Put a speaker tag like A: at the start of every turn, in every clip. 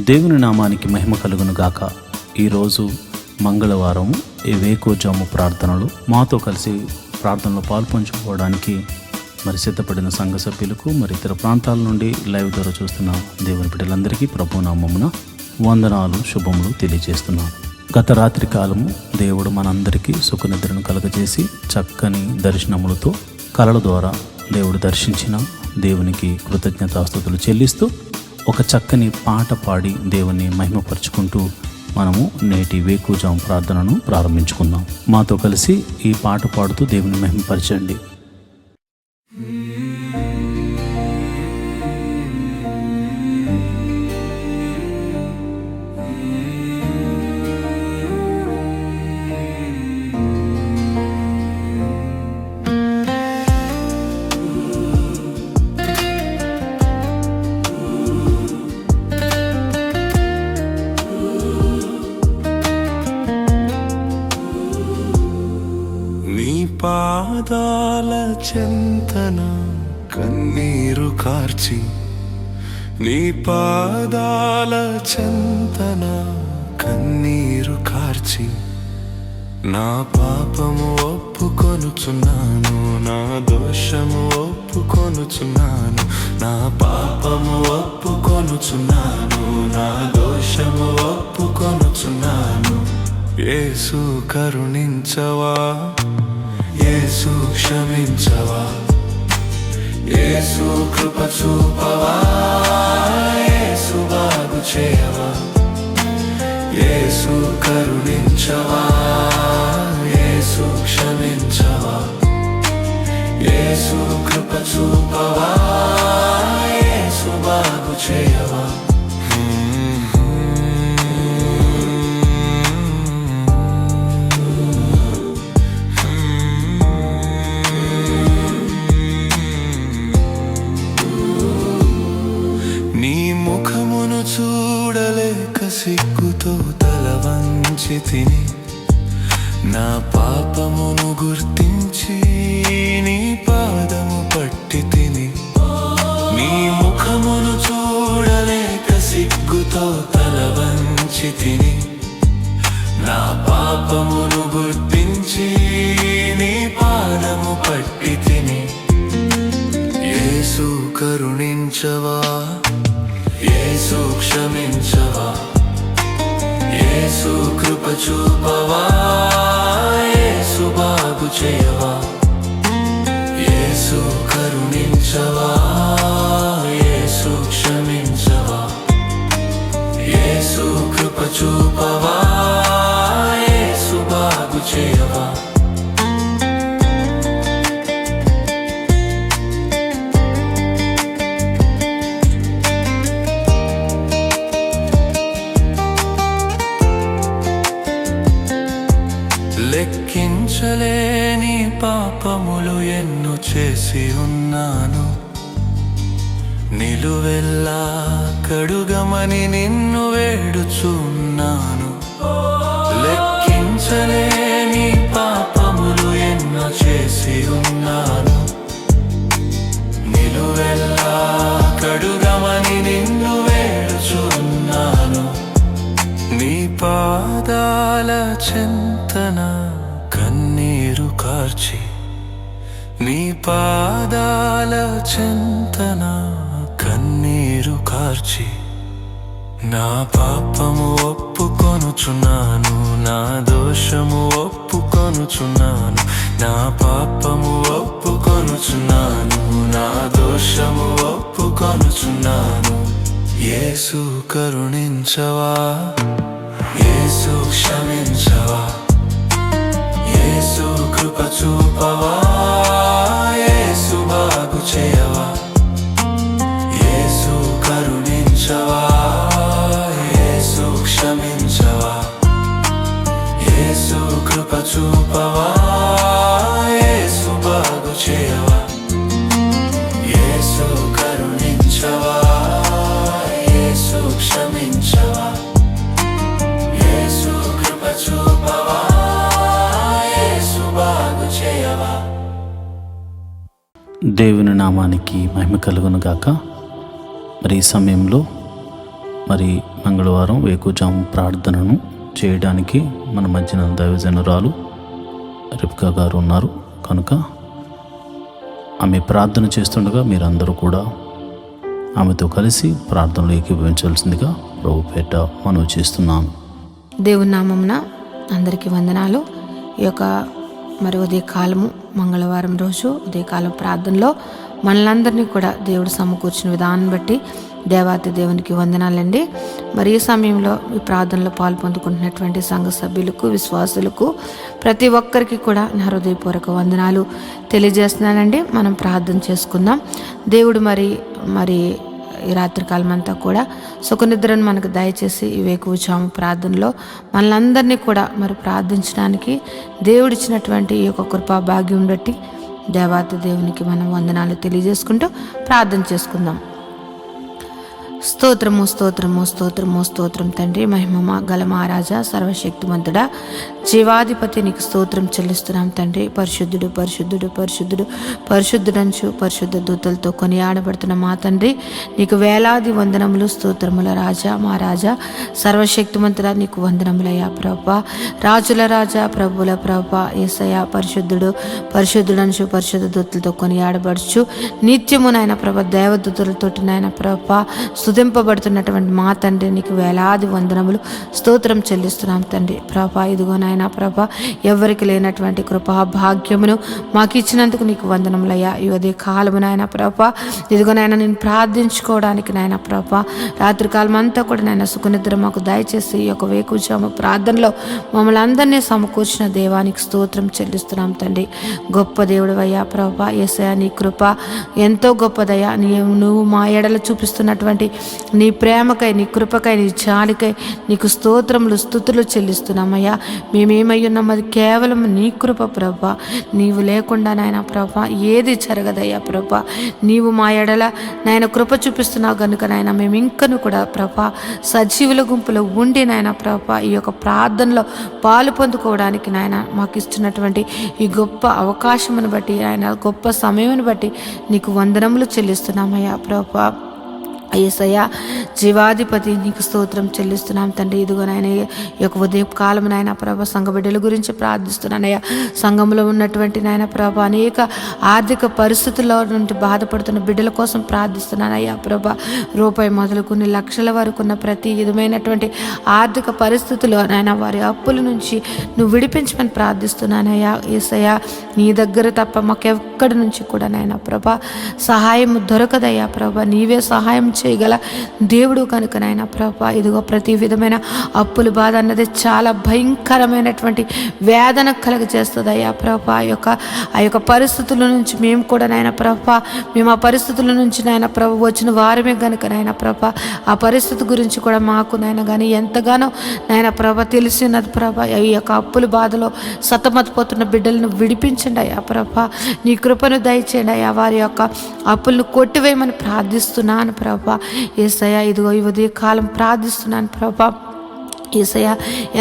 A: దేవుని నామానికి మహిమ కలుగును గాక. ఈరోజు మంగళవారం ఈ వేకోజాము ప్రార్థనలు మాతో కలిసి ప్రార్థనలో పాల్పంచుకోవడానికి సిద్ధపడిన సంఘ సభ్యులకు ఇతర ప్రాంతాల నుండి లైవ్ ద్వారా చూస్తున్న దేవుని బిడ్డలందరికీ ప్రభు నామమున వందనాలు శుభములు తెలియజేస్తున్నాను. గత రాత్రి కాలము దేవుడు మనందరికీ సుఖనిద్రను కలగజేసి చక్కని దర్శనములతో కలల ద్వారా దేవుడు దర్శించిన దేవునికి కృతజ్ఞతాస్తుతులు చెల్లిస్తూ ఒక చక్కని పాట పాడి దేవుని మహిమపరుచుకుంటూ మనము నేటి వేకుజాము ప్రార్థనను ప్రారంభించుకుందాం. మాతో కలిసి ఈ పాట పాడుతూ దేవుని మహిమపరచండి.
B: పాదాల చెంతన కన్నీరు కార్చి, నీ పాదాల చెంతన కన్నీరు కార్చి, నా పాపము ఒప్పుకొనుచున్నాను, నా దోషము ఒప్పుకొనుచున్నాను, నా పాపము ఒప్పుకొనుచున్నాను, నా దోషము ఒప్పుకొనుచున్నాను. యేసు కరుణించవా, యేసు క్షమించవా, యేసు కృప చూపవా, యేసు బాగు చేయవా, యేసు కరుణించవా, యేసు క్షమించవా, యేసు కృప చూపవా, యేసు బాగు చేయవా. చూడలేక సిగ్గుతో తల వంచి తిని, నా పాపమును గుర్తించి నీ పాదము పట్టి తిని. నీ ముఖమును చూడలేక సిగ్గుతో తల వంచి తిని, నా పాపమును గుర్తించి నీ పాదము పట్టి తిని. యేసు కరుణించవా, యేసు క్షమించవా, యేసు కృప చూపవా, యేసు బాగు చేయవా, యేసు కరుణించవా, యేసు క్షమించవా, యేసు కృప చూపవా, యేసు బాగు చేయవా. లెక్కించలేని పాపములు ఎన్నో చేసి ఉన్నాను, నిలువెల్లా కడుగమని నిన్ను వేడుచున్నాను. లెక్కించలేని పాపములు ఎన్నో చేసి ఉన్నాను, నిలువెల్లా కడుగమని నిన్ను వేడుచున్నాను. నీ పాదాల చెంతన కన్నీరు కార్చి, నీ పాదాల చెంతన కన్నీరు కార్చి, నా పాపము ఒప్పుకొనుచున్నాను, నా దోషము ఒప్పుకొనుచున్నాను, నా పాపము ఒప్పుకొనుచున్నాను, నా దోషము ఒప్పుకొనుచున్నాను. యేసు కరుణించవా, యేసు క్షమించవా, యేసు కృప చూపవా, యేసు బాగు చేయవా, యేసు కరుణించవా, యేసు క్షమించవా, యేసు కృప చూపవా, యేసు బాగు చేయవా, యేసు కరుణించవా, యేసు క్షమించవా, యేసు కృప చూపవా, యేసు బాగు చేయవా.
A: దేవుని నామానికి మహిమ కలుగును గాక. ఈ సమయంలో మరి మంగళవారం వేకువజాము ప్రార్థనను చేయడానికి మన మధ్యన దైవజనురాలు రిబ్కా గారు ఉన్నారు కనుక ఆమె ప్రార్థన చేస్తుండగా మీరందరూ కూడా ఆమెతో కలిసి ప్రార్థనలు ఏకీభవించాల్సిందిగా ప్రభుపేట మనవి చేస్తున్నాను.
C: దేవుని నామమున అందరికీ వందనాలు. ఈ యొక్క మరి ఉదయకాలము మంగళవారం రోజు ఉదయకాలం ప్రార్థనలో మనలందరినీ కూడా దేవుడు సమకూర్చిన విధానం బట్టి దేవాతి దేవునికి వందనాలండి. మరి ఈ సమయంలో ఈ ప్రార్థనలో పాల్పొందుకుంటున్నటువంటి సంఘ సభ్యులకు, విశ్వాసులకు, ప్రతి ఒక్కరికి కూడా నా హృదయపూర్వక వందనాలు తెలియజేస్తున్నానండి. మనం ప్రార్థన చేసుకుందాం. దేవుడు మరి ఈ రాత్రికాలం అంతా కూడా సుఖనిద్రను మనకు దయచేసి ఈ వేకువజాము ప్రార్థనలో మనలందరినీ కూడా మరి ప్రార్థించడానికి దేవుడిచ్చినటువంటి ఈ యొక్క కృపా భాగ్యం బట్టి దేవాతి దేవునికి మనం వందనాలు తెలియజేసుకుంటూ ప్రార్థన చేసుకుందాం. స్తోత్రము స్తోత్రము స్తోత్రము స్తోత్రం తండ్రి, మహిమ గల మహారాజా, సర్వశక్తిమంతుడా, జీవాధిపతి, నీకు స్తోత్రం చెల్లిస్తున్నాం తండ్రి. పరిశుద్ధుడు పరిశుద్ధుడు పరిశుద్ధుడు పరిశుద్ధుడంచు పరిశుద్ధ దూతలతో కొనియాడబడుతున్న మా తండ్రి, నీకు వేలాది వందనములు స్తోత్రముల రాజా, మా రాజా, సర్వశక్తిమంతుడా, నీకు వందనములయ్యా ప్రభా. రాజుల రాజా, ప్రభుల ప్రభా, యేసయ్యా పరిశుద్ధుడు పరిశుద్ధుడంచు పరిశుద్ధ దూతలతో కొనియాడబడుచు నిత్యము నాయన ప్రభ దేవదూతలతోటి నాయన ప్రభా స్తుతింపబడుతున్నటువంటి మా తండ్రి, నీకు వేలాది వందనములు స్తోత్రం చెల్లిస్తున్నాం తండ్రి. ప్రభా ఇదిగో నాయన ప్రభా, ఎవరికి లేనటువంటి కృపా భాగ్యమును మాకు ఇచ్చినందుకు నీకు వందనములయ్యా. ఈ ఉదయ కాలము నాయన ప్రభా, ఇదిగో నాయన నేను ప్రార్థించుకోవడానికి నాయన ప్రభా రాత్రికాలం అంతా కూడా నాయన సుఖనిద్ర మాకు దయచేసి ఈ యొక్క వేకువజాము ప్రార్థనలో మమ్మల్ని అందరినీ సమకూర్చిన దేవానికి స్తోత్రం చెల్లిస్తున్నాం తండ్రి. గొప్ప దేవుడు అయ్యా ప్రభా, యేసయ్యా నీ కృప ఎంతో గొప్పదయ్యా. నువ్వు మా ఎడల చూపిస్తున్నటువంటి నీ ప్రేమకై, నీ కృపకై, నీ జాలికై నీకు స్తోత్రములు స్తుతులు చెల్లిస్తున్నామయ్యా. మేమేమై ఉన్నాం అది కేవలం నీ కృప ప్రభా. నీవు లేకుండా నాయన ప్రభా ఏది జరగదయ్యా ప్రభా. నీవు మా ఎడల నాయన కృప చూపిస్తున్నావు కనుక నాయన మేము ఇంకను కూడా ప్రభా సజీవుల గుంపులో ఉండి నాయన ప్రభా ఈ యొక్క ప్రార్థనలో పాలు పొందుకోవడానికి నాయన మాకు ఇస్తున్నటువంటి ఈ గొప్ప అవకాశమును బట్టి ఆయన గొప్ప సమయమును బట్టి నీకు వందనములు చెల్లిస్తున్నామయ్యా ప్రభా. యేసయ్యా జీవాధిపతి, నీకు స్తోత్రం చెల్లిస్తున్నాం తండ్రి. ఇదిగో నాయన ఈ యొక్క ఉదయం కాలం నాయన ప్రభ సంఘ బిడ్డల గురించి ప్రార్థిస్తున్నానయ్యా. సంఘంలో ఉన్నటువంటి నాయన ప్రభ అనేక ఆర్థిక పరిస్థితుల్లో నుండి బాధపడుతున్న బిడ్డల కోసం ప్రార్థిస్తున్నానయ్యా ప్రభ. రూపాయి మొదలుకుని లక్షల వరకు ఉన్న ప్రతి విధమైనటువంటి ఆర్థిక పరిస్థితుల్లో నాయన వారి అప్పుల నుంచి నువ్వు విడిపించమని ప్రార్థిస్తున్నానయ్యా. యేసయ్యా నీ దగ్గర తప్ప మాకెక్కడి నుంచి కూడా నాయన ప్రభ సహాయం దొరకదయ్యా ప్రభ. నీవే సహాయం చేయగల దేవుడు కనుక నాయన ప్రభా ఇదిగో ప్రతి విధమైన అప్పుల బాధ అన్నది చాలా భయంకరమైనటువంటి వేదన కలుగజేస్తుంది అయ్యా ప్రభా. ఆ యొక్క పరిస్థితుల నుంచి మేము కూడా నాయన ప్రభా మేము ఆ పరిస్థితుల నుంచి నాయన ప్రభ వచ్చిన వారమే కనుక నాయన ప్రభా ఆ పరిస్థితి గురించి కూడా మాకు నాయన కానీ ఎంతగానో నాయన ప్రభ తెలిసినది ప్రభా. ఈ యొక్క అప్పుల బాధలో సతమతపోతున్న బిడ్డలను విడిపించండి అయ్యా ప్రభా. నీ కృపను దయచేయండి అయ్యా. వారి యొక్క అప్పులను కొట్టివేయమని ప్రార్థిస్తున్నాను ప్రభా. యేసయ్యా ఇదిగో ఈ ఉదయ కాలం ప్రార్థిస్తున్నాను ప్రభా. యేసయ్యా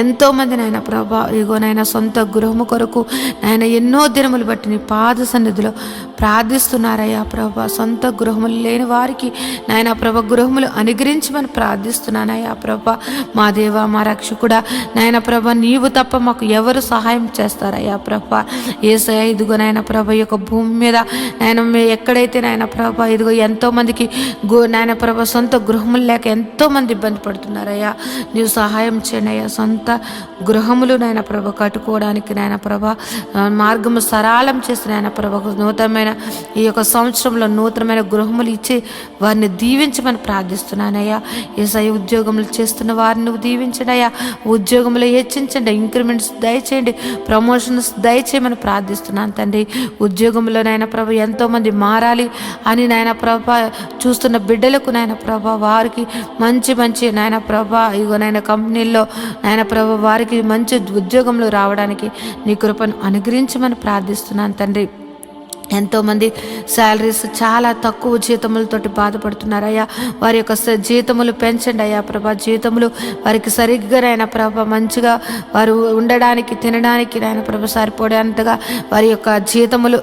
C: ఎంతోమంది నాయన ప్రభా ఇదిగో నాయన సొంత గృహము కొరకు నాయన ఎన్నో దినములు బట్టి నీ పాద సన్నిధిలో ప్రార్థిస్తున్నారయ్యా ప్రభా. సొంత గృహములు లేని వారికి నాయన ప్రభ గృహములు అనుగ్రహించమని ప్రార్థిస్తున్నానయ్యా ప్రభా. మా దేవ మా రక్షకుడా నాయన ప్రభ నీవు తప్ప మాకు ఎవరు సహాయం చేస్తారయ్యా ప్రభా. యేసయ్యా ఇదిగో నాయన ప్రభ ఈ యొక్క భూమి మీద నాయన ఎక్కడైతే నాయన ప్రభ ఇదిగో ఎంతోమందికి నాయన ప్రభ సొంత గృహములు లేక ఎంతోమంది ఇబ్బంది పడుతున్నారయ్యా. నీవు సహాయం చేయండి అయ్యా. సొంత గృహములు నాయన ప్రభ కట్టుకోవడానికి నాయన ప్రభ మార్గము సరళం చేసి నాయన ప్రభ నూతనమైన ఈ యొక్క సంవత్సరంలో నూతనమైన గృహములు ఇచ్చి వారిని దీవించమని ప్రార్థిస్తున్నానయ్యా. యేసయ్య ఉద్యోగములు చేస్తున్న వారిని నువ్వు దీవించండి అయ్యా. ఉద్యోగములు హెచ్చించండి, ఇంక్రిమెంట్స్ దయచేయండి, ప్రమోషన్స్ దయచేయమని ప్రార్థిస్తున్నాను తండ్రి. ఉద్యోగంలో నాయన ప్రభ ఎంతోమంది మారాలి అని నాయన ప్రభ చూస్తున్న బిడ్డలకు నాయన ప్రభ వారికి మంచి మంచి నాయన ప్రభ ఇగో నాయన కంపెనీల్లో నాయన ప్రభ వారికి మంచి ఉద్యోగంలో రావడానికి నీ కృపను అనుగ్రహించమని ప్రార్థిస్తున్నాను తండ్రి. ఎంతోమంది శాలరీస్ చాలా తక్కువ జీతములతోటి బాధపడుతున్నారయ్యా. వారి యొక్క జీతములు పెంచండి అయ్యా ప్రభా. జీతములు వారికి సరిగ్గా నాయన ప్రభ మంచిగా వారు ఉండడానికి తినడానికి నాయన ప్రభ సరిపోయేంతగా వారి యొక్క జీతములు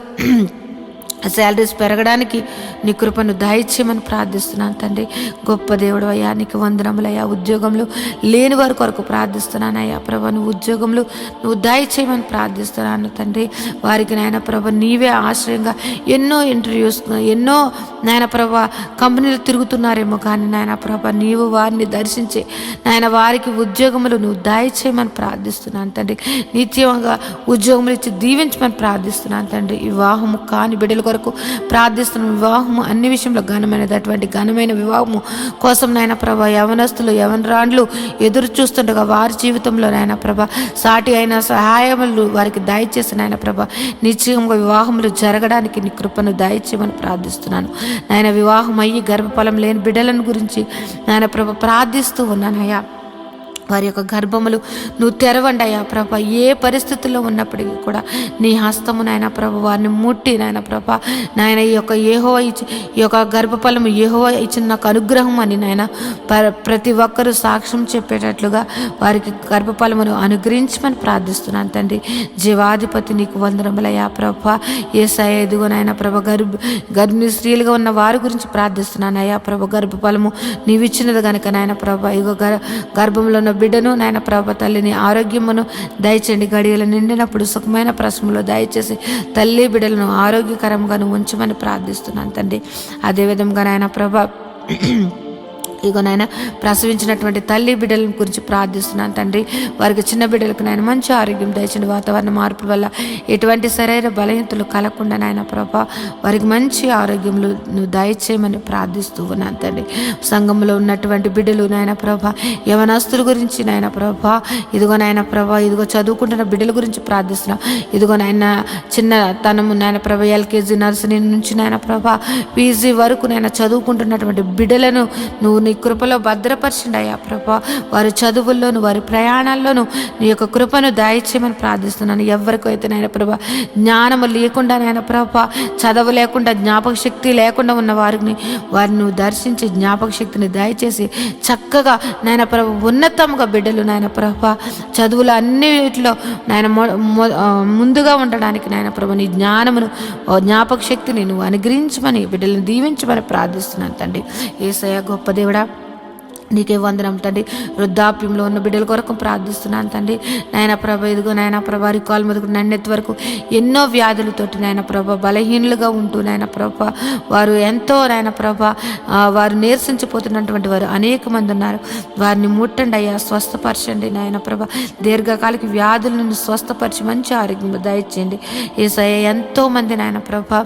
C: శాలరీస్ పెరగడానికి నీ కృపను దయచేయమని ప్రార్థిస్తున్నాను తండ్రి. గొప్ప దేవుడు అయ్యా, నీకు వందనములయ్యా. ఉద్యోగంలో లేని వారి కొరకు ప్రార్థిస్తున్నానయ్యా ప్రభా. నువ్వు ఉద్యోగంలో నువ్వు దయచేయమని ప్రార్థిస్తున్నాను తండ్రి. వారికి నాయన ప్రభా నీవే ఆశ్రయంగా ఎన్నో ఇంటర్వ్యూస్, ఎన్నో నాయన ప్రభా కంపెనీలు తిరుగుతున్నారేమో కానీ నాయన ప్రభా నీవు వారిని దర్శించి నాయన వారికి ఉద్యోగములు నువ్వు దయచేయమని ప్రార్థిస్తున్నాను తండ్రి. నిత్యంగా ఉద్యోగములు ఇచ్చి దీవించమని ప్రార్థిస్తున్నాను తండ్రి. వివాహము కాని బిడ్డల కొరకు ప్రార్థిస్తున్న వివాహము అన్ని విషయంలో ఘనమైనది. అటువంటి ఘనమైన వివాహము కోసం నాయన ప్రభా యవనస్తులు యవనరాండ్లు ఎదురు చూస్తుండగా వారి జీవితంలో నాయన ప్రభా సాటి అయిన సహాయములు వారికి దయచేసి నాయన ప్రభా నిశ్చయంగా వివాహములు జరగడానికి నీ కృపను దయచేయమని ప్రార్థిస్తున్నాను నాయన. వివాహం అయ్యి గర్భఫలం లేని బిడ్డలను గురించి నాయన ప్రభా ప్రార్థిస్తూ ఉన్నానయ్యా. వారి యొక్క గర్భములు నువ్వు తెరవండి అయ్యా ప్రభా. ఏ పరిస్థితుల్లో ఉన్నప్పటికీ కూడా నీ హస్తము నాయన ప్రభా వారిని ముట్టి నాయన ప్రభా నాయన ఈ యొక్క గర్భఫలము యెహోవా ఇచ్చిన నాకు అనుగ్రహం అని నాయన ప్రతి ఒక్కరూ సాక్ష్యం చెప్పేటట్లుగా వారికి గర్భఫలమును అనుగ్రహించమని ప్రార్థిస్తున్నాను తండ్రి. జీవాధిపతి నీకు వందనములయ్యా ప్రభా. యేసయ్యా ఎదుగో నాయన ప్రభా గర్భిణీ స్త్రీలుగా ఉన్న వారి గురించి ప్రార్థిస్తున్నాను అయ్యా ప్రభా. గర్భఫలము నీవు ఇచ్చినది కనుక నాయన ప్రభా ఇగో గర్భంలో ఉన్న బిడ్డను నాయన ప్రభా తల్లిని ఆరోగ్యమును దయచేయండి. గడియలు నిండినప్పుడు సుఖమైన ప్రసములో దయచేసి తల్లి బిడ్డలను ఆరోగ్యకరంగా ఉంచమని ప్రార్థిస్తున్నాను తండ్రి. అదేవిధంగా నాయన ప్రభా ఇగో నాయన ప్రసవించినటువంటి తల్లి బిడ్డల గురించి ప్రార్థిస్తున్నాను తండ్రి. వారికి చిన్న బిడ్డలకు నాయన మంచి ఆరోగ్యం దయచండి. వాతావరణ మార్పుల వల్ల ఎటువంటి శరీర బలహీనతలు కలగకుండా నాయన ప్రభా వారికి మంచి ఆరోగ్యములు నువ్వు దయచేయమని ప్రార్థిస్తూ ఉన్నాను తండ్రి. సంఘంలో ఉన్నటువంటి బిడ్డలు నాయన ప్రభా యవనస్తుల గురించి నాయన ప్రభా ఇదిగో నాయన ప్రభా ఇదిగో చదువుకుంటున్న బిడ్డల గురించి ప్రార్థిస్తున్నాం. ఇదిగో నాయన చిన్నతనము నాయన ప్రభా ఎల్కేజీ నర్సరీ నుంచి నాయన ప్రభా పీజీ వరకు నాయన చదువుకుంటున్నటువంటి బిడ్డలను నువ్వు నీ కృపలో భద్రపరచండి అయ్యా ప్రభా. వారి చదువుల్లోను వారి ప్రయాణాల్లోనూ నీ యొక్క కృపను దయచేయమని ప్రార్థిస్తున్నాను. ఎవరికైతే నాయన ప్రభా జ్ఞానము లేకుండా నాయన ప్రభా చదువు లేకుండా జ్ఞాపక శక్తి లేకుండా ఉన్న వారిని నువ్వు దర్శించి జ్ఞాపక శక్తిని దయచేసి చక్కగా నాయన ప్రభా ఉన్నతంగా బిడ్డలు నాయన ప్రభా చదువులు అన్నిటిలో నాయన ముందుగా ఉండడానికి నాయన ప్రభా నీ జ్ఞానమును జ్ఞాపక శక్తిని నువ్వు అనుగ్రహించమని బిడ్డలను దీవించమని ప్రార్థిస్తున్నాను తండ్రి. యేసయ్యా గొప్ప దేవుడా నీకే వందనం తండ్రి. వృద్ధాప్యంలో ఉన్న బిడ్డల కొరకు ప్రార్థిస్తున్నాను తండ్రి. నాయన ప్రభ ఇదిగో నాయన ప్రభ రికాల్ మొదలు నన్నెత్తి వరకు ఎన్నో వ్యాధులతోటి నాయన ప్రభ బలహీనులుగా ఉంటూ నాయన ప్రభ వారు ఎంతో నాయన ప్రభ వారు నీరసించిపోతున్నటువంటి వారు అనేక మంది ఉన్నారు. వారిని ముట్టండి అయ్యా, స్వస్థపరచండి నాయన ప్రభ. దీర్ఘకాలిక వ్యాధుల నుండి స్వస్థపరిచి మంచి ఆరోగ్యం దయచేయండి. యేసయ్యా ఎంతో మంది నాయన ప్రభ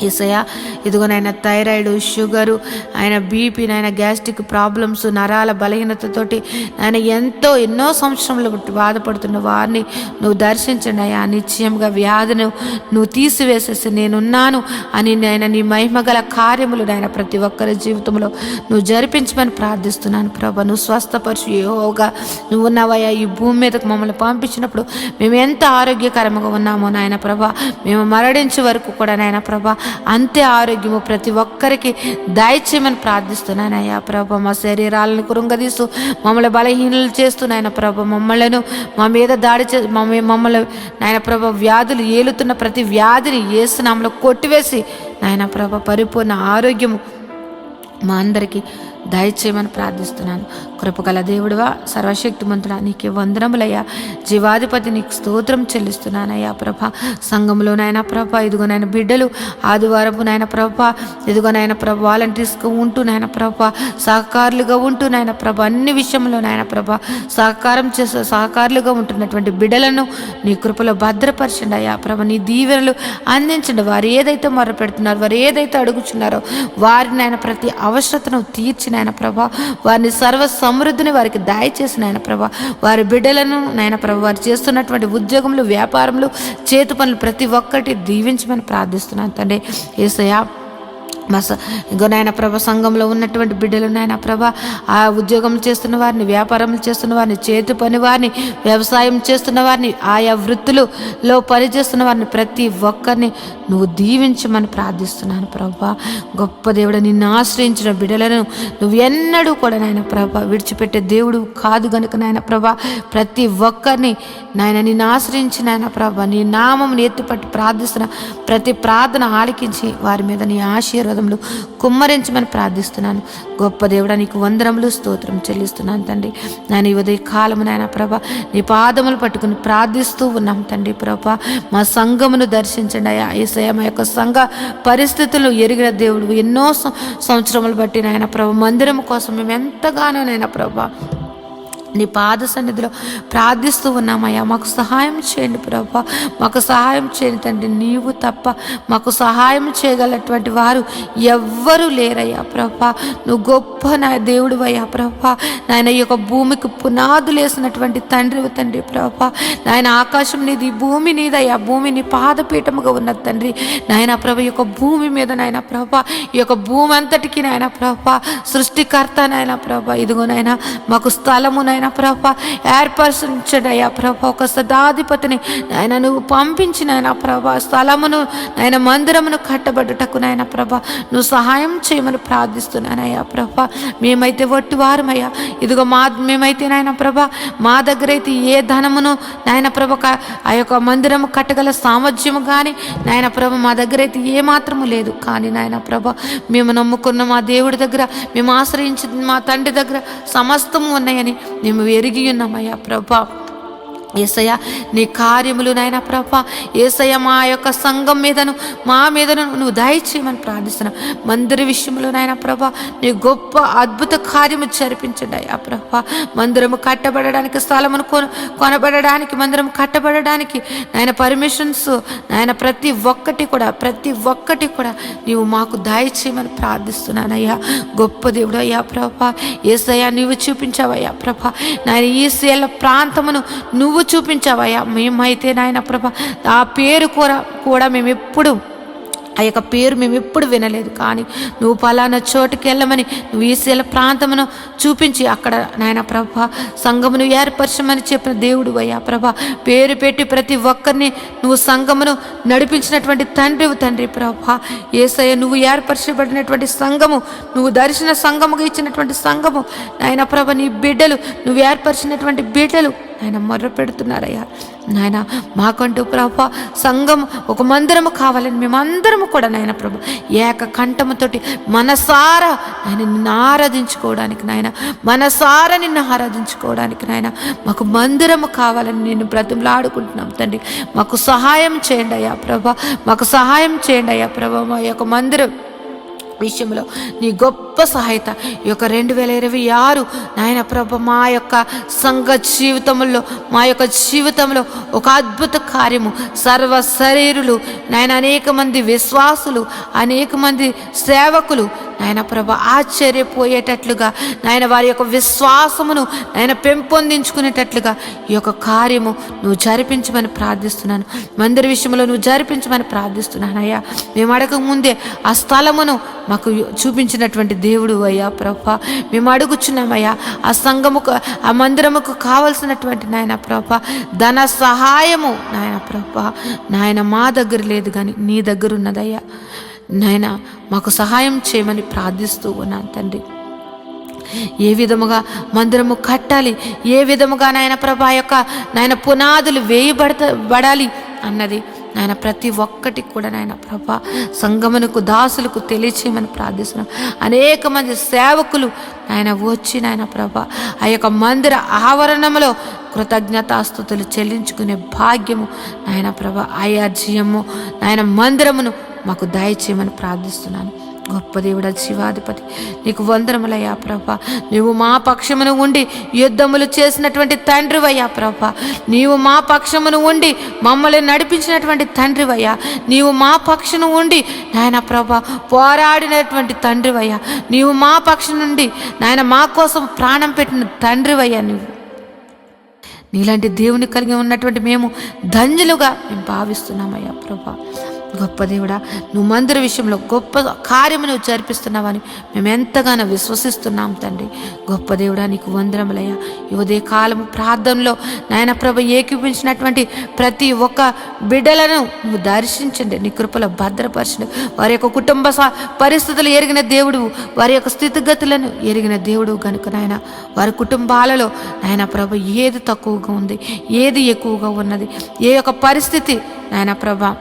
C: యేసయ్యా ఇదిగో నాయన థైరాయిడ్, షుగరు, ఆయన బీపీ, నాయన గ్యాస్ట్రిక్ ప్రాబ్లమ్స్, నరాల బలహీనతతోటి ఆయన ఎన్నో సంవత్సరంలో బాధపడుతున్న వారిని నువ్వు దర్శించండి అయ్యా. నిశ్చయంగా వ్యాధిని నువ్వు తీసివేసేసి నేనున్నాను అని నాయన నీ మహిమగల కార్యములు నాయన ప్రతి ఒక్కరి జీవితంలో నువ్వు జరిపించమని ప్రార్థిస్తున్నాను ప్రభా. నువ్వు స్వస్థపరిచి యెహోవాగా నువ్వు ఉన్నావయ్యా. ఈ భూమి మీదకు మమ్మల్ని పంపించినప్పుడు మేము ఎంత ఆరోగ్యకరంగా ఉన్నామో నాయన ప్రభా, మేము మరణించే వరకు కూడా నాయన ప్రభా అంతే ఆరోగ్యము ప్రతి ఒక్కరికి దయచేయమని ప్రార్థిస్తున్నానయ్యా ప్రభా. మా శరీరాలను కృంగదీస్తూ మమ్మల్ని బలహీనలు చేస్తూ నాయన ప్రభా మా మీద దాడి మమ్మల్ని నాయన ప్రభా వ్యాధులు ఏలుతున్న ప్రతి వ్యాధిని యేసు నామములో కొట్టివేసి నాయన ప్రభా పరిపూర్ణ ఆరోగ్యము మా అందరికీ దయచేయమని ప్రార్థిస్తున్నాను. కృపగల దేవుడువా, సర్వశక్తిమంతుడా, నీకే వందనములయ్యా. జీవాధిపతి నీకు స్తోత్రం చెల్లిస్తున్నానయ్యా ప్రభా. సంఘంలో నాయన ప్రభా ఇదిగో నాయన బిడ్డలు ఆదివారపు నాయన ప్రభా ఇదిగో నాయన ప్రభా వాలంటీర్స్గా ఉంటూ నాయన ప్రభా సహకారులుగా ఉంటూ నాయన ప్రభా అన్ని విషయంలో నాయన ప్రభా సహకారులుగా ఉంటున్నటువంటి బిడ్డలను నీ కృపలో భద్రపరచండి అయ్యా ప్రభా. నీ దీవెనలు అందించండి. వారు ఏదైతే మొరపెడుతున్నారో, వారు ఏదైతే అడుగుచున్నారో వారి నాయన ప్రతి అవసరతను తీర్చిన నాయన ప్రభా వారిని సర్వ సమృద్ధిని వారికి దయచేసిన నాయన ప్రభా. వారి బిడ్డలను నాయన ప్రభా వారు చేస్తున్నటువంటి ఉద్యోగములు, వ్యాపారములు, చేతి పనులు ప్రతి ఒక్కటి దీవించమని ప్రార్థిస్తున్నాను తండ్రి. యేసయ్యా ఇంకో నాయన ప్రభ సంఘంలో ఉన్నటువంటి బిడ్డలు నాయన ప్రభ, ఆ ఉద్యోగం చేస్తున్న వారిని, వ్యాపారం చేస్తున్న వారిని, చేతి పని వారిని, వ్యవసాయం చేస్తున్న వారిని, ఆయా వృత్తులలో పనిచేస్తున్న వారిని ప్రతి ఒక్కరిని నువ్వు దీవించమని ప్రార్థిస్తున్నాను ప్రభా. గొప్ప దేవుడు, నిన్ను ఆశ్రయించిన బిడ్డలను నువ్వు ఎన్నడూ కూడా నాయన ప్రభ విడిచిపెట్టే దేవుడు కాదు గనుక నాయన ప్రభ ప్రతి ఒక్కరిని నాయన నిన్ను ఆశ్రయించి నాయన ప్రభ నీ నామమును ఎత్తిపట్టి ప్రార్థిస్తున్న ప్రతి ప్రార్థన ఆలకించి వారి మీద నీ ఆశీర్వాదములు కుమ్మరించమని ప్రార్థిస్తున్నాను. గొప్ప దేవుడా, నీకు వందనములు స్తోత్రం చెల్లిస్తున్నాను తండ్రి. నేను ఈ ఉదయ కాలము నాయన ప్రభ నీ పాదములు పట్టుకుని ప్రార్థిస్తూ ఉన్నాం తండ్రి ప్రభ. మా సంఘమును దర్శించండి అయ్యా. యేసయ్య, మా యొక్క సంఘ పరిస్థితులు ఎరిగిన దేవుడు, ఎన్నో సంవత్సరములు బట్టి నాయన ప్రభ మందిరం కోసం మేము ఎంతగానో నాయన ప్రభ నీ పాద సన్నిధిలో ప్రార్థిస్తూ ఉన్నామయ్యా. మాకు సహాయం చేయండి ప్రభా, మాకు సహాయం చేయండి తండ్రి. నీవు తప్ప మాకు సహాయం చేయగలటువంటి వారు ఎవ్వరూ లేరయ్యా ప్రభా. నువ్వు గొప్ప నా దేవుడు అయ్యా ప్రభా. నాయన ఈ యొక్క భూమికి పునాదులు వేసినటువంటి తండ్రి ప్రభా. నాయన ఆకాశం నీది, భూమి నీదయ్యా. భూమి నీ పాదపీఠముగా ఉన్నది తండ్రి. నాయన ప్రభ ఈ యొక్క భూమి మీద నాయన ప్రభా, ఈ యొక్క భూమి అంతటికి నాయన ప్రభా సృష్టికర్త నాయన ప్రభా. ఇదిగో నాయన మాకు స్థలము నాయన ప్రభా ఏర్పరచండి అయ్యా ప్రభా. ఒక సదాధిపతిని నాయన నువ్వు పంపించి నాయన ప్రభా స్థలమును నాయన మందిరమును కట్టబడుటకు నాయన ప్రభా నువ్వు సహాయం చేయమని ప్రార్థిస్తున్నానయ్యా ప్రభా. మేమైతే వట్టివారమయ్యా. ఇదిగో మేమైతే నాయన ప్రభా మా దగ్గర అయితే ఏ ధనమును నాయన ప్రభ ఆ యొక్క మందిరము కట్టగల సామర్థ్యము కానీ నాయన ప్రభ మా దగ్గర అయితే ఏ మాత్రము లేదు. కానీ నాయన ప్రభ మేము నమ్ముకున్న మా దేవుడి దగ్గర, మేము ఆశ్రయించిన మా తండ్రి దగ్గర సమస్తము ఉన్నాయని మేము ఎరిగి ఉన్నామయ్యా ప్రభా. యేసయ్య, నీ కార్యములు నాయన ప్రభా యేసయ్య మా యొక్క సంఘం మీదను మా మీదను నువ్వు దయచేయమని ప్రార్థిస్తున్నాం. మందిర విషయంలో నాయన ప్రభా నీ గొప్ప అద్భుత కార్యము జరిపించండి అయ్యా ప్రభా. మందిరము కట్టబడడానికి, స్థలమును కొనబడడానికి, మందిరము కట్టబడడానికి నాయన పర్మిషన్స్ నాయన ప్రతి ఒక్కటి కూడా నీవు మాకు దయచేయమని ప్రార్థిస్తున్నానయ్యా. గొప్ప దేవుడు అయ్యా ప్రభా. యేసయ్య, నీవు చూపించావయ్యా ప్రభా నాయన ఈ శీల ప్రాంతమును నువ్వు చూపించావయ్యా. మేమైతే నాయన ప్రభా ఆ పేరు కూడా మేము ఎప్పుడు ఆ యొక్క పేరు మేము ఎప్పుడు వినలేదు. కానీ నువ్వు పలానా చోటుకి వెళ్ళమని నువ్వు ఈశీల ప్రాంతమును చూపించి అక్కడ నాయన ప్రభా సంఘమును ఏర్పరచమని చెప్పిన దేవుడు అయ్యా ప్రభా. పేరు పెట్టి ప్రతి ఒక్కరిని నువ్వు సంఘమును నడిపించినటువంటి తండ్రి ప్రభా. యేసయ్య, నువ్వు ఏర్పరచబడినటువంటి సంఘము, నువ్వు దర్శన సంఘముగా ఇచ్చినటువంటి సంఘము నాయన ప్రభ నీ బిడ్డలు, నువ్వు ఏర్పరిచినటువంటి బిడ్డలు నాయన మొర్ర పెడుతున్నారయ్యా. నాయన మాకంటూ ప్రభా సంఘం ఒక మందిరము కావాలని మేమందరము కూడా నాయన ప్రభు ఏక కంఠముతోటి మనసారా ఆయన నిన్ను ఆరాధించుకోవడానికి నాయన మాకు మందిరము కావాలని నేను బ్రతిమలాడుకుంటున్నాం తండ్రి. మాకు సహాయం చేయండి అయ్యా ప్రభా, మాకు సహాయం చేయండి అయ్యా ప్రభా. మా యొక్క మందిరం విషయంలో నీ గొప్ప సహాయత ఈ యొక్క 2026 నాయన ప్రభ మా యొక్క సంఘ జీవితంలో, మా యొక్క జీవితంలో ఒక అద్భుత కార్యము, సర్వ శరీరులు నాయన అనేక మంది విశ్వాసులు, అనేక మంది సేవకులు నాయన ప్రభ ఆశ్చర్యపోయేటట్లుగా నాయన వారి యొక్క విశ్వాసమును నాయన పెంపొందించుకునేటట్లుగా ఈ యొక్క కార్యము నువ్వు జరిపించమని ప్రార్థిస్తున్నాను. మందిర విషయంలో నువ్వు జరిపించమని ప్రార్థిస్తున్నాను అయ్యా. మేము అడగక ముందే ఆ స్థలమును మాకు చూపించినటువంటి దేవుడు అయ్యా ప్రభా. మేము అడుగుచున్నామయ్యా ఆ సంఘముకు, ఆ మందిరముకు కావలసినటువంటి నాయన ప్రభా ధన సహాయము నాయన ప్రభా నాయన మా దగ్గర లేదు కానీ నీ దగ్గర ఉన్నదయ్యా. నాయన మాకు సహాయం చేయమని ప్రార్థిస్తూ ఉన్నాను తండ్రి. ఏ విధముగా మందిరము కట్టాలి, ఏ విధముగా నాయన ప్రభా యొక్క నాయన పునాదులు వేయబడాలి అన్నది నాయన ప్రతి ఒక్కటి కూడా నాయన ప్రభా సంగమునకు దాసులకు తెలియచేయమని ప్రార్థిస్తున్నాం. అనేక మంది సేవకులు నాయన వచ్చి నాయన ప్రభా ఆ యొక్క మందిర ఆవరణంలో కృతజ్ఞతాస్తుతులు చెల్లించుకునే భాగ్యము నాయన ప్రభా ఆయార్జీయము నాయన మందిరమును మాకు దయచేయమని ప్రార్థిస్తున్నాను. గొప్ప దేవుడా, శివాధిపతి, నీకు వందనములయ్యా ప్రభా. నీవు మా పక్షమును ఉండి యుద్ధములు చేసినటువంటి తండ్రివయ్యా ప్రభా. నీవు మా పక్షమును ఉండి మమ్మల్ని నడిపించినటువంటి తండ్రివయ్యా. నీవు మా పక్షమును ఉండి నాయన ప్రభా పోరాడినటువంటి తండ్రివయ్యా. నీవు మా పక్షం నుండి నాయన మా కోసం ప్రాణం పెట్టిన తండ్రివయ్యా. నీలాంటి దేవుని కలిగి ఉన్నటువంటి మేము ధన్యులుగా మేము భావిస్తున్నామయ్యా ప్రభా. గొప్ప దేవుడా, నువ్వు మందిర విషయంలో గొప్ప కార్యము నువ్వు జరిపిస్తున్నావని మేము ఎంతగానో విశ్వసిస్తున్నాం తండ్రి. గొప్ప దేవుడా, నీకు వందనములయ్యా. ఈ ఉదయ కాలము ప్రార్థనలో నాయన ప్రభ ఏకీపించినటువంటి ప్రతి ఒక్క బిడ్డలను నువ్వు దర్శించండి, నీ కృపలో భద్రపరచండి. వారి యొక్క కుటుంబ పరిస్థితులు ఎరిగిన దేవుడు, వారి యొక్క స్థితిగతులను ఎరిగిన దేవుడు కనుక నాయన వారి కుటుంబాలలో నాయన ప్రభ ఏది తక్కువగా ఉంది, ఏది ఎక్కువగా ఉన్నది, ఏ యొక్క పరిస్థితి నాయన ప్రభ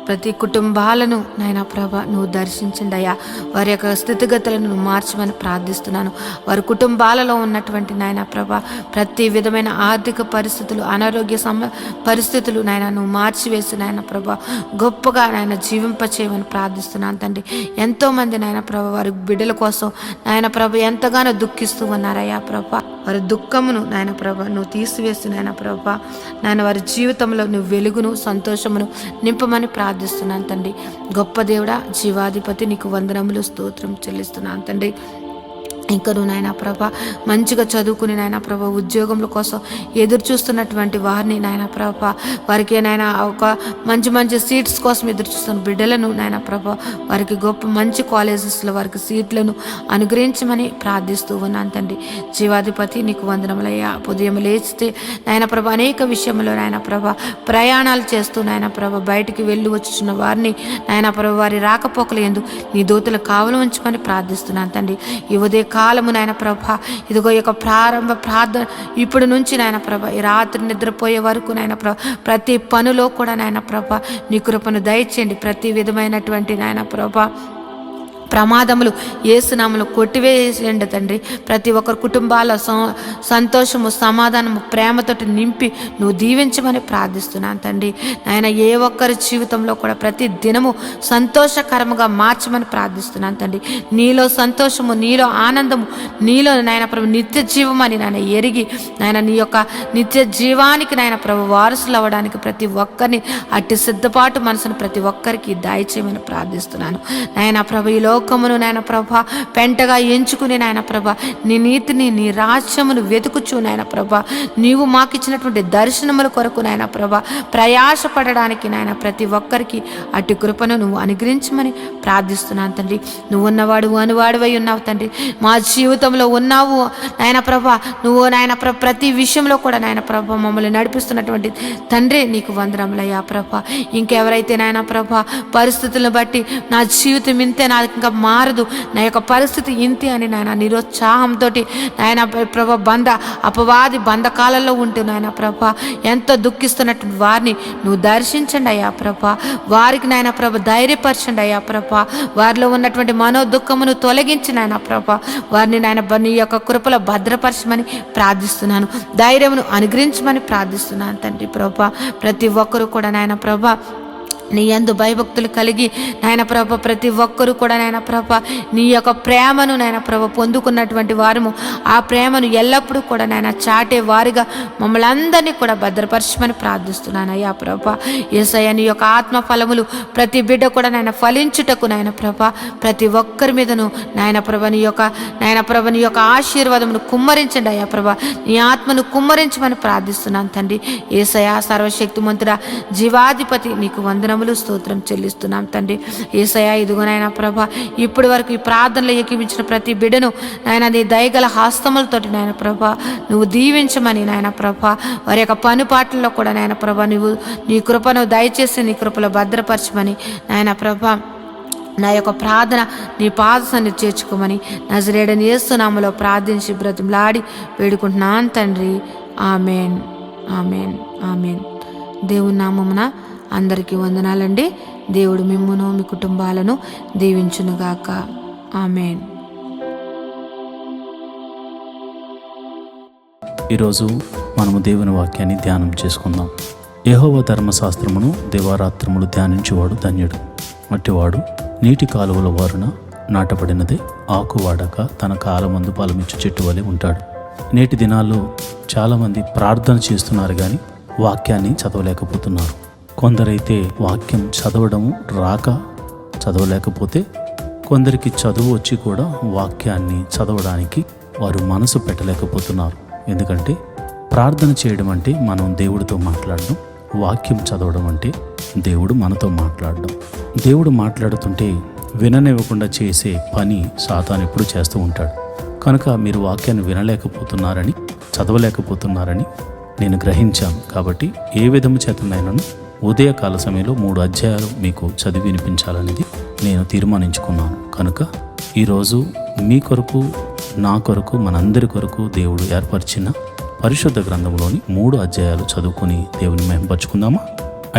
C: ప్రతి కుటుంబాలను నాయన ప్రభ నువ్వు దర్శించండి అయ్యా. వారి యొక్క స్థితిగతులను నువ్వు మార్చమని ప్రార్థిస్తున్నాను. వారి కుటుంబాలలో ఉన్నటువంటి నాయన ప్రభ ప్రతి విధమైన ఆర్థిక పరిస్థితులు, అనారోగ్య పరిస్థితులు నాయన నువ్వు మార్చివేసి నాయన ప్రభ గొప్పగా నాయన జీవింపచేయమని ప్రార్థిస్తున్నాను తండ్రి. ఎంతోమంది నాయన ప్రభ వారి బిడ్డల కోసం నాయన ప్రభ ఎంతగానో దుఃఖిస్తూ ఉన్నారయ్యా ప్రభ. వారి దుఃఖమును నాయన ప్రభ నువ్వు తీసివేసి నాయన ప్రభ నాయన వారి జీవితంలో నువ్వు వెలుగును, సంతోషమును నింపమని ప్రార్థిస్తున్నాను తండ్రి. గొప్ప దేవుడా, జీవాధిపతి, నీకు వందనములు, స్తోత్రం చెల్లిస్తున్నాను తండ్రి. ఇంకా నువ్వు నాయన ప్రభ మంచిగా చదువుకుని నాయన ప్రభ ఉద్యోగముల కోసం ఎదురు చూస్తున్నటువంటి వారిని నాయన ప్రభ వారికి నాయన ఒక మంచి మంచి సీట్స్ కోసం ఎదురు చూస్తున్న బిడ్డలను నాయన ప్రభ వారికి గొప్ప మంచి కాలేజెస్లో వారికి సీట్లను అనుగ్రహించమని ప్రార్థిస్తూ ఉన్నాను తండ్రి. జీవాధిపతి, నీకు వందనములయ్యా. ఉదయం లేచితే నాయన ప్రభ అనేక విషయంలో నాయన ప్రభ ప్రయాణాలు చేస్తూ నాయన ప్రభ బయటికి వెళ్ళి వచ్చుచున్న వారిని నాయన ప్రభ వారి రాకపోకలు ఎందు నీ దూతలు కావలు ఉంచమని ప్రార్థిస్తున్నాను తండ్రి. ఈ ఉదయ కాలము నాయన ప్రభ ఇదిగో ఈ యొక్క ప్రారంభ ప్రార్థన ఇప్పుడు నుంచి నాయన ప్రభ ఈ రాత్రి నిద్రపోయే వరకు నాయన ప్రభ ప్రతి పనిలో కూడా నాయన ప్రభ నీ కృపను దయచేయండి. ప్రతి విధమైనటువంటి నాయన ప్రభ ప్రమాదములు యేసునామములో కొట్టివేసేయండి తండ్రి. ప్రతి ఒక్కరి కుటుంబాల సంతోషము, సమాధానము, ప్రేమతోటి నింపి నువ్వు దీవించమని ప్రార్థిస్తున్నాను తండ్రి. నాయన ఏ ఒక్కరి జీవితంలో కూడా ప్రతి దినము సంతోషకరముగా మార్చమని ప్రార్థిస్తున్నాను తండ్రి. నీలో సంతోషము, నీలో ఆనందము, నీలో నాయన ప్రభు నిత్య జీవమని నాయన ఎరిగి నాయన నీ యొక్క నిత్య జీవానికి నాయన ప్రభు వారసులు అవ్వడానికి ప్రతి ఒక్కరిని అట్టి సిద్ధపాటు మనసును ప్రతి ఒక్కరికి దయచేయమని ప్రార్థిస్తున్నాను. నాయన ప్రభు ఈ లోకమును నాయన ప్రభ పెంటగా ఎంచుకుని నాయన ప్రభ నీ నీతిని, నీ రాజ్యమును వెతుకుచు నాయన ప్రభ నీవు మాకిచ్చినటువంటి దర్శనముల కొరకు నాయన ప్రభ ప్రయాసపడడానికి నాయన ప్రతి ఒక్కరికి అటు కృపను నువ్వు అనుగ్రహించమని ప్రార్థిస్తున్నాను తండ్రి. నువ్వు ఉన్నవాడు అనువాడువై ఉన్నావు తండ్రి. మా జీవితంలో ఉన్నావు నాయన ప్రభ. నువ్వు నాయన ప్రభ ప్రతి విషయంలో కూడా నాయన ప్రభ మమ్మల్ని నడిపిస్తున్నటువంటి తండ్రి, నీకు వందనములయ్యా ప్రభ. ఇంకెవరైతే నాయన ప్రభ పరిస్థితులను బట్టి నా జీవితం ఇంతే, నా ఇంకా మారదు, నా యొక్క పరిస్థితి ఇంతే అని నాయన నిరుత్సాహంతో నాయన ప్రభ అపవాది బంధకాలలో ఉంటూ నాయన ప్రభ ఎంతో దుఃఖిస్తున్నట్టు వారిని నువ్వు దర్శించండి అయ్యా ప్రభ. వారికి నాయన ప్రభ ధైర్యపరచండి అయ్యా ప్రభ. వారిలో ఉన్నటువంటి మనోదుఃఖమును తొలగించి నాయన ప్రభ వారిని నాయన నీ యొక్క కృపలో భద్రపరచమని ప్రార్థిస్తున్నాను. ధైర్యమును అనుగ్రహించమని ప్రార్థిస్తున్నాను తండ్రి ప్రభ. ప్రతి ఒక్కరూ కూడా నాయన ప్రభ నీ యందు భయభక్తులు కలిగి నాయన ప్రభ ప్రతి ఒక్కరూ కూడా నాయన ప్రభ నీ యొక్క ప్రేమను నాయన ప్రభ పొందుకున్నటువంటి వారము ఆ ప్రేమను ఎల్లప్పుడూ కూడా నాయన చాటే వారిగా మమ్మల్ని అందరినీ కూడా భద్రపరచమని ప్రార్థిస్తున్నాను అయ్యా ప్రభ. యేసయ్య, నీ యొక్క ఆత్మ ఫలములు ప్రతి బిడ్డ కూడా నాయన ఫలించుటకు నాయన ప్రభ ప్రతి ఒక్కరి మీదను నాయన ప్రభ నీ యొక్క ఆశీర్వాదమును కుమ్మరించండి అయ్యా ప్రభ. నీ ఆత్మను కుమ్మరించమని ప్రార్థిస్తున్నాను తండ్రి. యేసయ్య, సర్వశక్తిమంతుడా, జీవాధిపతి, నీకు వందనములు, స్తోత్రం చెల్లిస్తున్నాం తండ్రి. యేసయ్య, ఇదిగో నాయన ప్రభ ఇప్పటి వరకు ఈ ప్రార్థనలో ఏకీవించిన ప్రతి బిడ్డను నాయన నీ దయగల హస్తములతోటి నాయన ప్రభ నువ్వు దీవించమని నాయన ప్రభ వారి యొక్క పనిపాట్లలో కూడా నాయన ప్రభ నువ్వు నీ కృపను దయచేసి నీ కృపలో భద్రపరచమని నాయన ప్రభ నా యొక్క ప్రార్థన నీ పాదసన్నిధిని చేర్చుకోమని నజరేయుడైన యేసు నామములో ప్రార్థించి బ్రతిమలాడి వేడుకుంటున్నాను తండ్రి. Amen, amen, amen. దేవుని నామమున అందరికీ వందనాలండి. దేవుడు మిమ్మును మీ కుటుంబాలను దీవించునుగాక. ఆమెన్.
A: ఈరోజు మనము దేవుని వాక్యాన్ని ధ్యానం చేసుకుందాం. యెహోవా ధర్మశాస్త్రమును దివారాత్రములు ధ్యానించువాడు ధన్యుడు. అట్టివాడు నీటి కాలువల వారున నాటబడినదే ఆకు వాడక తన కాలమందు ఫలమిచ్చు చెట్టు వలె ఉంటాడు. నేటి దినాల్లో చాలామంది ప్రార్థన చేస్తున్నారు కానీ వాక్యాన్ని చదవలేకపోతున్నారు. కొందరైతే వాక్యం చదవడం రాక చదవలేకపోతే, కొందరికి చదువు వచ్చి కూడా వాక్యాన్ని చదవడానికి వారు మనసు పెట్టలేకపోతున్నారు. ఎందుకంటే ప్రార్థన చేయడం అంటే మనం దేవుడితో మాట్లాడడం, వాక్యం చదవడం అంటే దేవుడు మనతో మాట్లాడడం. దేవుడు మాట్లాడుతుంటే విననివ్వకుండా చేసే పని సాతాను ఎప్పుడు చేస్తూ ఉంటాడు. కనుక మీరు వాక్యాన్ని వినలేకపోతున్నారని, చదవలేకపోతున్నారని నేను గ్రహించాను. కాబట్టి ఏ విధము చేతనైనాను ఉదయకాల సమయంలో 3 అధ్యాయాలు మీకు చదివి వినిపించాలనేది నేను తీర్మానించుకున్నాను. కనుక ఈరోజు మీ కొరకు, నా కొరకు, మనందరి కొరకు దేవుడు ఏర్పరిచిన పరిశుద్ధ గ్రంథంలోని 3 అధ్యాయాలు చదువుకొని దేవుని మహిమపరుచుకుందామా?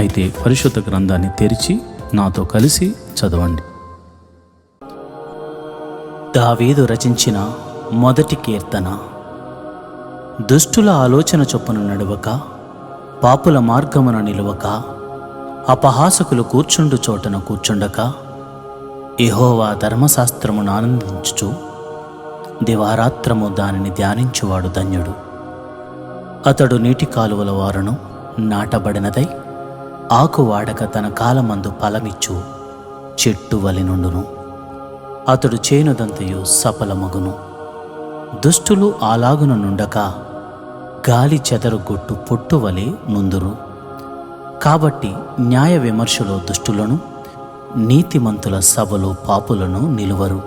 A: అయితే పరిశుద్ధ గ్రంథాన్ని తెరిచి నాతో కలిసి చదవండి. దావీదు రచించిన మొదటి కీర్తన. దుష్టుల ఆలోచన చొప్పున నడవక, పాపుల మార్గమున నిలువక, అపహాసకులు కూర్చుండు చోటన కూర్చుండక, యెహోవా ధర్మశాస్త్రమును ఆనందించుచు దివారాత్రము దానిని ధ్యానించువాడు ధన్యుడు. అతడు నీటి కాలువల వారును నాటబడినదై ఆకు వాడక తన కాలమందు ఫలమిచ్చు చెట్టు వలె నుండును. అతడు చేనుదంతయు సఫలమగును. దుష్టులు అలాగున నుండక గాలి చెదరుగొట్టు పొట్టు వలె నుందురు. కాబట్టి న్యాయ విమర్శలో దుష్టులను, నీతిమంతుల సభలో పాపులను నిలువరు.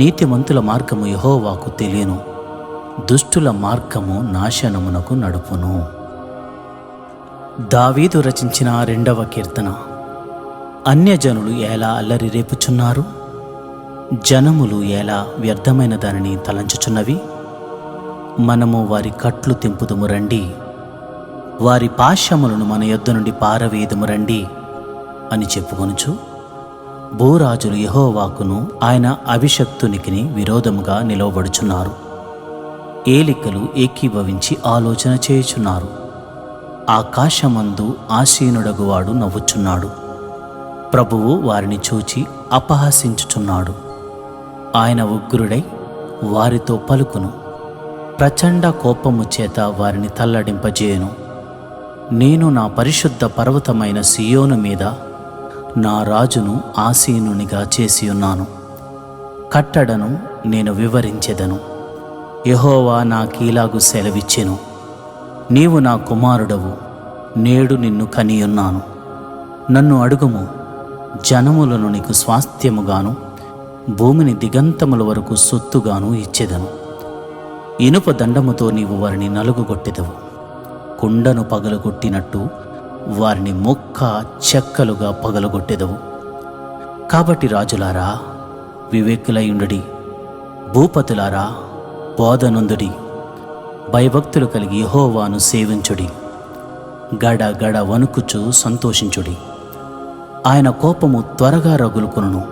A: నీతిమంతుల మార్గము యెహోవాకు తెలియను, దుష్టుల మార్గము నాశనమునకు నడుపును. దావీదు రచించిన 2వ కీర్తన. అన్యజనులు ఎలా అల్లరి రేపుచున్నారు, జనములు ఎలా వ్యర్థమైన దానిని తలంచుచున్నవి. మనము వారి కట్లు తెంపుదుము రండి, వారి పాశములను మన యొద్ద నుండి పారవేయుదుము రండి అని చెప్పుకొనుచు భూరాజులు యెహోవాకును ఆయన అభిషక్తునికి విరోధముగా నిలవబడుచున్నారు. ఏలికలు ఏకీభవించి ఆలోచన చేయుచున్నారు. ఆకాశమందు ఆసీనుడగువాడు నవ్వుచున్నాడు. ప్రభువు వారిని చూచి అపహసించుచున్నాడు. ఆయన ఉగ్రుడై వారితో పలుకును. ప్రచండ కోపము చేత వారిని తల్లడింపజేయను. నేను నా పరిశుద్ధ పర్వతమైన సియోను మీద నా రాజును ఆసీనునిగా చేసియున్నాను. కట్టడను నేను వివరించెదను. యెహోవా నాకీలాగు సెలవిచ్చెను, నీవు నా కుమారుడవు, నేడు నిన్ను కనియున్నాను. నన్ను అడుగుము, జనములను నీకు స్వాస్థ్యముగాను, భూమిని దిగంతముల వరకు సొత్తుగాను ఇచ్చెదను. ఇనుప దండముతో నీవు వారిని నలుగుగొట్టెదవు. కుండను పగలగొట్టినట్టు వారిని మొక్క చెక్కలుగా పగలగొట్టెదవు. కాబట్టి రాజులారా వివేకులయుండుడి, భూపతులారా బోధనొందుడి. భయభక్తులు కలిగి యెహోవాను సేవించుడి. గడ గడ వణుకుచు సంతోషించుడి. ఆయన కోపము త్వరగా రగులుకొనును.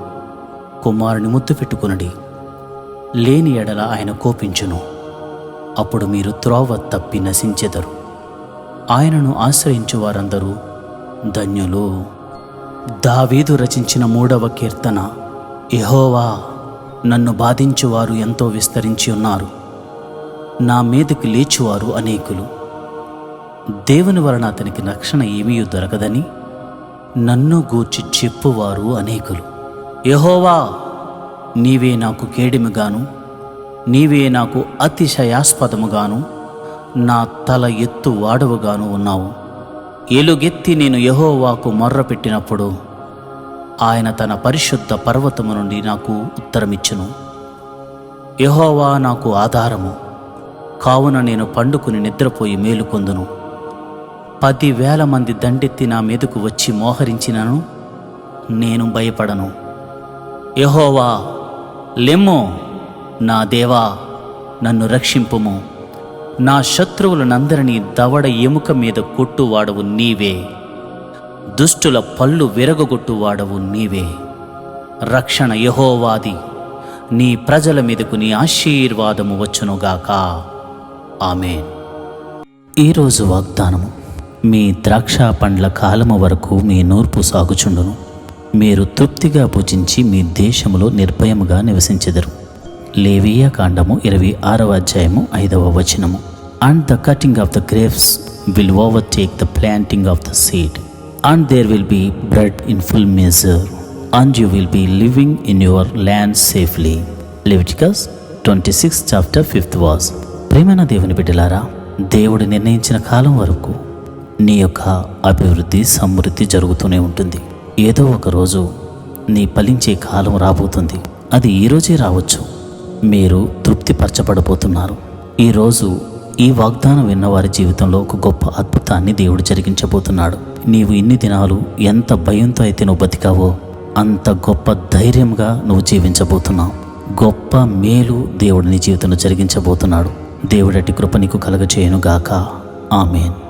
A: కుమారుని ముద్దు పెట్టుకొనుడి, లేని ఎడల ఆయన కోపించును. అప్పుడు మీరు త్రోవ తప్పి నశించెదరు. ఆయనను ఆశ్రయించు వారందరూ ధన్యులు. దావీదు రచించిన 3వ కీర్తన. యెహోవా, నన్ను బాధించువారు ఎంతో విస్తరించి ఉన్నారు, నా మీదకి లేచువారు అనేకులు. దేవుని వలన అతనికి రక్షణ ఏమీ దొరకదని నన్ను గూర్చి చెప్పువారు అనేకులు. యెహోవా, నీవే నాకు కేడిమిగాను, నీవే నాకు అతిశయాస్పదముగాను, నా తల ఎత్తు వాడవుగాను ఉన్నావు. ఎలుగెత్తి నేను యెహోవాకు మొర్రపెట్టినప్పుడు ఆయన తన పరిశుద్ధ పర్వతము నుండి నాకు ఉత్తరమిచ్చును. యెహోవా నాకు ఆధారము, కావున నేను పండుకుని నిద్రపోయి మేలుకొందును. 10,000 మంది దండెత్తి నా మీదకు వచ్చి మోహరించినను నేను భయపడను. యెహోవా, లెమ్ము, నా దేవా, నన్ను రక్షింపుము. నా శత్రువులనందరినీ దవడ ఎముక మీద కొట్టువాడవు నీవే, దుష్టుల పళ్ళు విరగొట్టువాడవు నీవే. రక్షణ యెహోవాది, నీ ప్రజల మీదకు నీ ఆశీర్వాదము వచ్చునుగాక. ఆమేన్. ఈరోజు వాగ్దానము. మీ ద్రాక్ష పండ్ల కాలము వరకు మీ నూర్పు సాగుచుండును. మీరు తృప్తిగా భుజించి మీ దేశములో నిర్భయముగా నివసించెదరు. లేవియా కాండము 26వ అధ్యాయము 5వ వచనము. And the cutting of the grapes will overtake the planting of the seed, and there will be bread in full measure, and you will be living in your land safely. Leviticus 26 chapter 5th verse. ప్రేమైన దేవుని బిడ్డలారా, దేవుడు నిర్ణయించిన కాలం వరకు నీ యొక్క అభివృద్ధి సమృద్ధి జరుగుతూనే ఉంటుంది. ఏదో ఒక రోజు నీ ఫలించే కాలం రాబోతుంది. అది ఈరోజే రావచ్చు. మీరు తృప్తిపరచబడబోతున్నారు. ఈరోజు ఈ వాగ్దానం విన్నవారి జీవితంలో ఒక గొప్ప అద్భుతాన్ని దేవుడు జరిగించబోతున్నాడు. నీవు ఇన్ని దినాలు ఎంత భయంతో అయితే నువ్వు బతికావో అంత గొప్ప ధైర్యంగా నువ్వు జీవించబోతున్నావు. గొప్ప మేలు దేవుడు నీ జీవితంలో జరిగించబోతున్నాడు. దేవుడటి కృప నీకు కలగచేయునుగాక. ఆమేన్.